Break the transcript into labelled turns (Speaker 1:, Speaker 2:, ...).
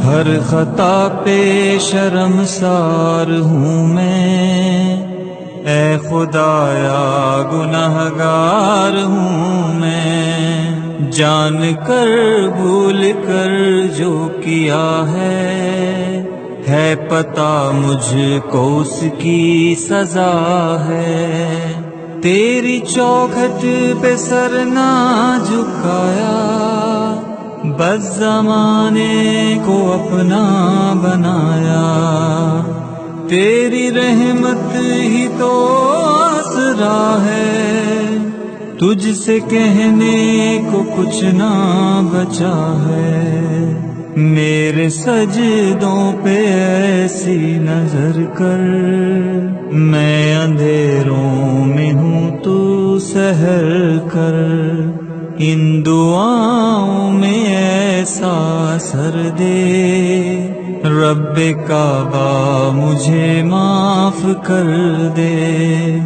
Speaker 1: ہر خطا پہ شرمسار ہوں میں، اے خدایا گنہگار ہوں میں، جان کر بھول کر جو کیا ہے پتہ مجھ کو اس کی سزا ہے۔ تیری چوکھٹ پہ سر نہ جھکایا، بس زمانے کو اپنا بنایا، تیری رحمت ہی تو آسرا ہے، تجھ سے کہنے کو کچھ نہ بچا ہے۔ میرے سجدوں پہ ایسی نظر کر، میں اندھیروں میں ہوں تو سحر کر، ان دعاؤں میں ایسا اثر دے، رب کعبہ مجھے معاف کر دے۔